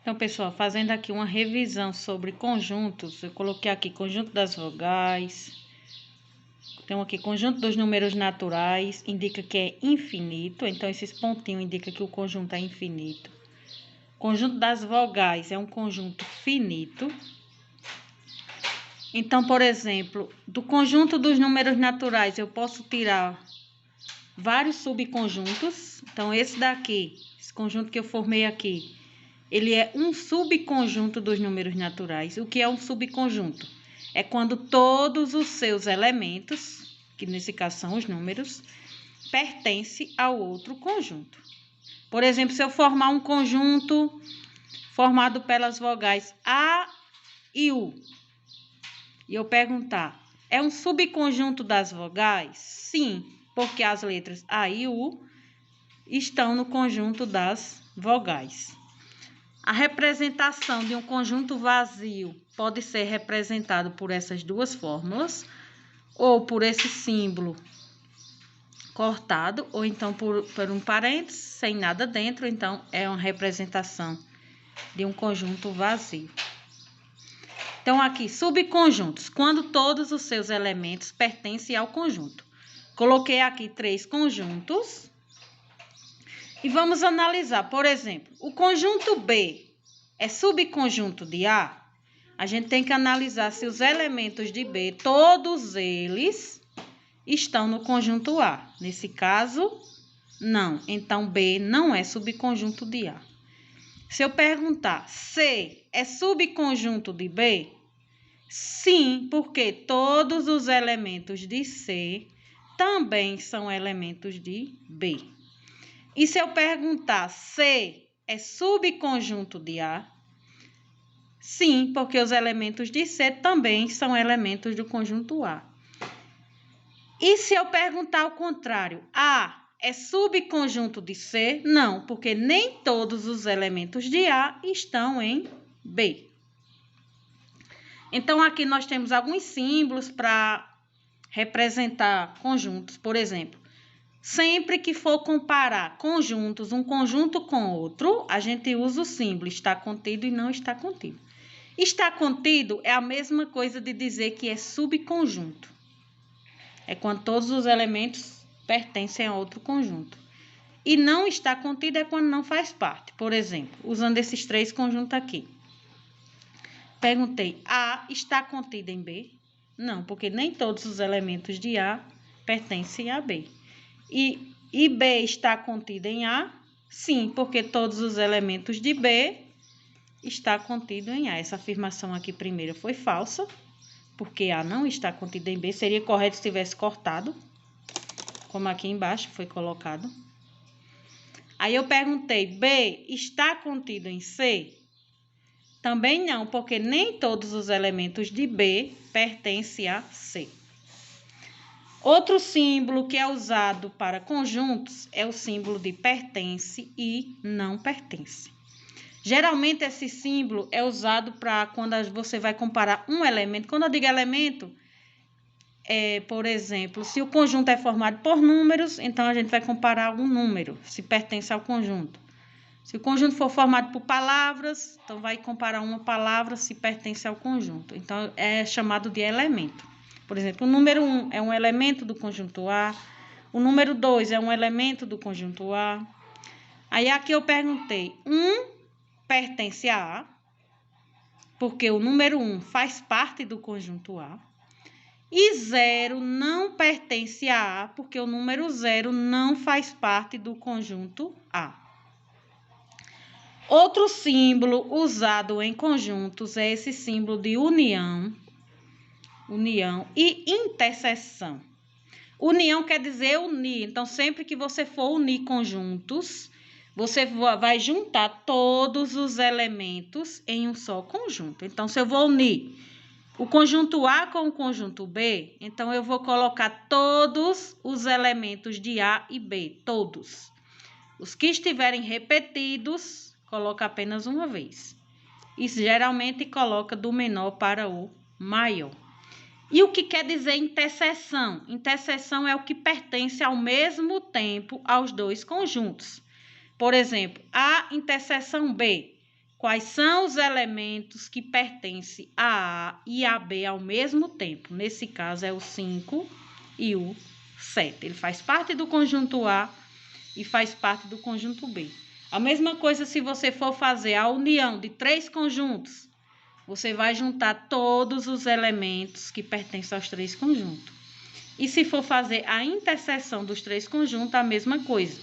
Então, pessoal, fazendo aqui uma revisão sobre conjuntos, eu coloquei aqui conjunto das vogais. Então, aqui, conjunto dos números naturais, indica que é infinito. Então, esses pontinhos indicam que o conjunto é infinito. Conjunto das vogais é um conjunto finito. Então, por exemplo, do conjunto dos números naturais, eu posso tirar vários subconjuntos. Então, esse daqui, esse conjunto que eu formei aqui, ele é um subconjunto dos números naturais. O que é um subconjunto? É quando todos os seus elementos, que nesse caso são os números, pertencem ao outro conjunto. Por exemplo, se eu formar um conjunto formado pelas vogais A e U, e eu perguntar, é um subconjunto das vogais? Sim, porque as letras A e U estão no conjunto das vogais. A representação de um conjunto vazio pode ser representado por essas duas fórmulas, ou por esse símbolo cortado, ou então por um parênteses sem nada dentro, então é uma representação de um conjunto vazio. Então, aqui, subconjuntos, quando todos os seus elementos pertencem ao conjunto. Coloquei aqui 3 conjuntos e vamos analisar. Por exemplo, o conjunto B é subconjunto de A? A gente tem que analisar se os elementos de B, todos eles, estão no conjunto A. Nesse caso, não. Então, B não é subconjunto de A. Se eu perguntar, C é subconjunto de B? Sim, porque todos os elementos de C também são elementos de B. E se eu perguntar, C é subconjunto de A? Sim, porque os elementos de C também são elementos do conjunto A. E se eu perguntar ao contrário, A é subconjunto de C? Não, porque nem todos os elementos de A estão em B. Então, aqui nós temos alguns símbolos para representar conjuntos. Por exemplo, sempre que for comparar conjuntos, um conjunto com outro, a gente usa o símbolo está contido e não está contido. Está contido é a mesma coisa de dizer que é subconjunto. É quando todos os elementos pertencem a outro conjunto. E não está contido é quando não faz parte. Por exemplo, usando esses 3 conjuntos aqui. Perguntei, A está contido em B? Não, porque nem todos os elementos de A pertencem a B. E B está contido em A? Sim, porque todos os elementos de B está contido em A. Essa afirmação aqui primeira foi falsa, porque A não está contido em B. Seria correto se tivesse cortado, como aqui embaixo foi colocado. Aí eu perguntei, B está contido em C? Também não, porque nem todos os elementos de B pertencem a C. Outro símbolo que é usado para conjuntos é o símbolo de pertence e não pertence. Geralmente, esse símbolo é usado para quando você vai comparar um elemento. Quando eu digo elemento, por exemplo, se o conjunto é formado por números, então a gente vai comparar um número, se pertence ao conjunto. Se o conjunto for formado por palavras, então vai comparar uma palavra se pertence ao conjunto. Então, é chamado de elemento. Por exemplo, o número 1 é um elemento do conjunto A, o número 2 é um elemento do conjunto A. Aí, aqui eu perguntei, 1 pertence a A, porque o número 1 faz parte do conjunto A. E 0 não pertence a A, porque o número 0 não faz parte do conjunto A. Outro símbolo usado em conjuntos é esse símbolo de união e interseção. União quer dizer unir, então sempre que você for unir conjuntos, você vai juntar todos os elementos em um só conjunto. Então, se eu vou unir o conjunto A com o conjunto B, então eu vou colocar todos os elementos de A e B, todos. Os que estiverem repetidos, coloca apenas uma vez. Isso geralmente coloca do menor para o maior. E o que quer dizer interseção? Interseção é o que pertence ao mesmo tempo aos dois conjuntos. Por exemplo, A interseção B. quais são os elementos que pertencem a A e a B ao mesmo tempo. Nesse caso, é o 5 e o 7. Ele faz parte do conjunto A e faz parte do conjunto B. A mesma coisa se você for fazer a união de 3 conjuntos. Você vai juntar todos os elementos que pertencem aos 3 conjuntos. E se for fazer a interseção dos 3 conjuntos, a mesma coisa.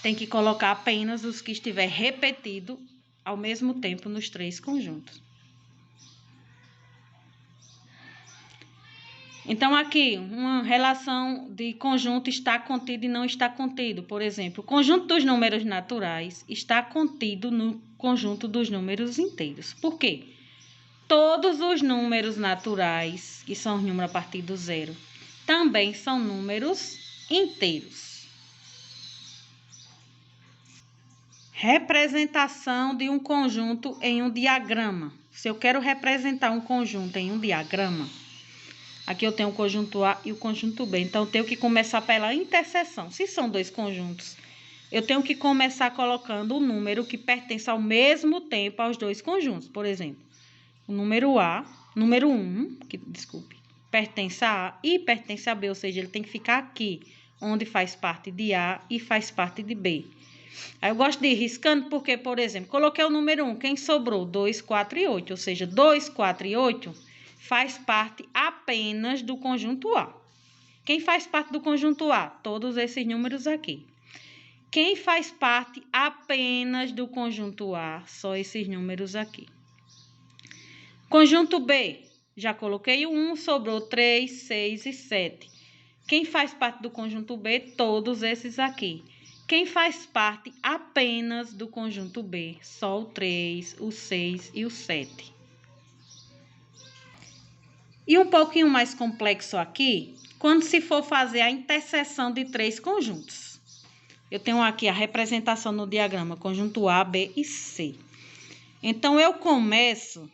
Tem que colocar apenas os que estiver repetido ao mesmo tempo nos 3 conjuntos. Então, aqui, uma relação de conjunto está contido e não está contido. Por exemplo, o conjunto dos números naturais está contido no conjunto dos números inteiros. Por quê? Todos os números naturais, que são os números a partir do zero, também são números inteiros. Representação de um conjunto em um diagrama. Se eu quero representar um conjunto em um diagrama, aqui eu tenho o conjunto A e o conjunto B. Então, eu tenho que começar pela interseção. Se são 2 conjuntos, eu tenho que começar colocando o número que pertence ao mesmo tempo aos 2 conjuntos. Por exemplo, o número A, número 1, pertence a A e pertence a B. Ou seja, ele tem que ficar aqui, onde faz parte de A e faz parte de B. Aí eu gosto de ir riscando porque, por exemplo, coloquei o número 1. Quem sobrou? 2, 4 e 8. Ou seja, 2, 4 e 8... faz parte apenas do conjunto A. Quem faz parte do conjunto A? Todos esses números aqui. Quem faz parte apenas do conjunto A? Só esses números aqui. Conjunto B, já coloquei o 1, sobrou 3, 6 e 7. Quem faz parte do conjunto B? Todos esses aqui. Quem faz parte apenas do conjunto B? Só o 3, o 6 e o 7. E um pouquinho mais complexo aqui, quando se for fazer a interseção de 3 conjuntos. Eu tenho aqui a representação no diagrama, conjunto A, B e C. Então, eu começo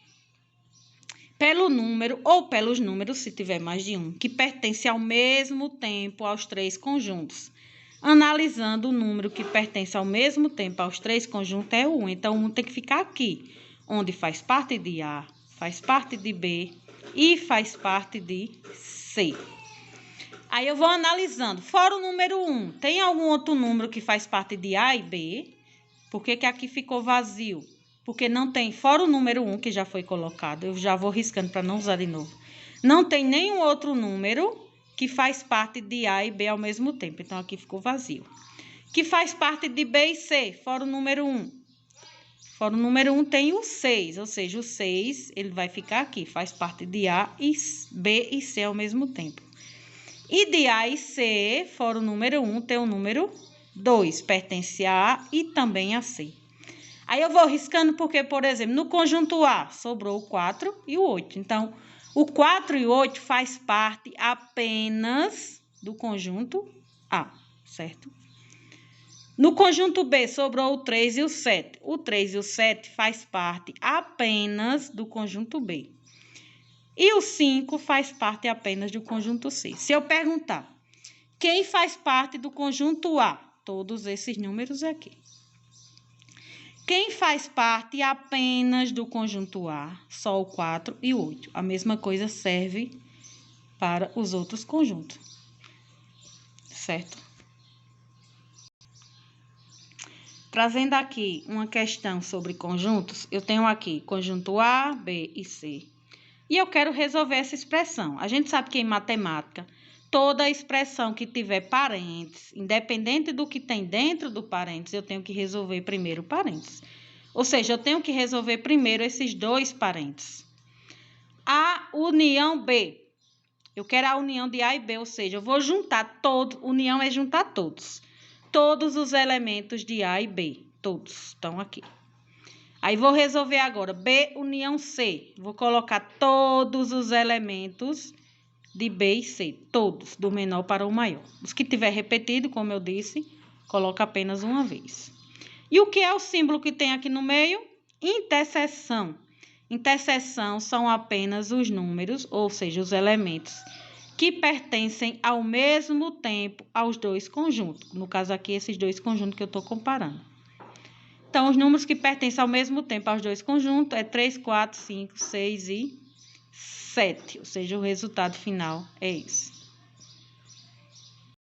pelo número ou pelos números, se tiver mais de um, que pertence ao mesmo tempo aos 3 conjuntos. Analisando o número que pertence ao mesmo tempo aos 3 conjuntos é o 1. Então, o 1 tem que ficar aqui, onde faz parte de A, faz parte de B e faz parte de C. Aí eu vou analisando. Fora o número 1, tem algum outro número que faz parte de A e B? Por que aqui ficou vazio? Porque não tem, fora o número 1 que já foi colocado, eu já vou riscando para não usar de novo. Não tem nenhum outro número que faz parte de A e B ao mesmo tempo. Então, aqui ficou vazio. Que faz parte de B e C, fora o número 1. Fora o número 1 tem o 6, ou seja, o 6 ele vai ficar aqui, faz parte de A, e B e C ao mesmo tempo. E de A e C, fora o número 1, tem o número 2, pertence a A e também a C. Aí eu vou riscando porque, por exemplo, no conjunto A sobrou o 4 e o 8. Então, o 4 e o 8 faz parte apenas do conjunto A, certo? No conjunto B, sobrou o 3 e o 7. O 3 e o 7 faz parte apenas do conjunto B. E o 5 faz parte apenas do conjunto C. Se eu perguntar, quem faz parte do conjunto A? Todos esses números aqui. Quem faz parte apenas do conjunto A? Só o 4 e o 8. A mesma coisa serve para os outros conjuntos. Certo? Trazendo aqui uma questão sobre conjuntos, eu tenho aqui conjunto A, B e C. E eu quero resolver essa expressão. A gente sabe que em matemática, toda expressão que tiver parênteses, independente do que tem dentro do parênteses, eu tenho que resolver primeiro o parênteses. Ou seja, eu tenho que resolver primeiro esses 2 parênteses. A união B. Eu quero a união de A e B, ou seja, eu vou juntar todos. União é juntar todos. Todos os elementos de A e B. Todos estão aqui. Aí, vou resolver agora. B união C. Vou colocar todos os elementos de B e C. Todos, do menor para o maior. Os que tiver repetido, como eu disse, coloca apenas uma vez. E o que é o símbolo que tem aqui no meio? Interseção. Interseção são apenas os números, ou seja, os elementos que pertencem ao mesmo tempo aos 2 conjuntos. No caso aqui, esses 2 conjuntos que eu estou comparando. Então, os números que pertencem ao mesmo tempo aos dois conjuntos é 3, 4, 5, 6 e 7. Ou seja, o resultado final é esse.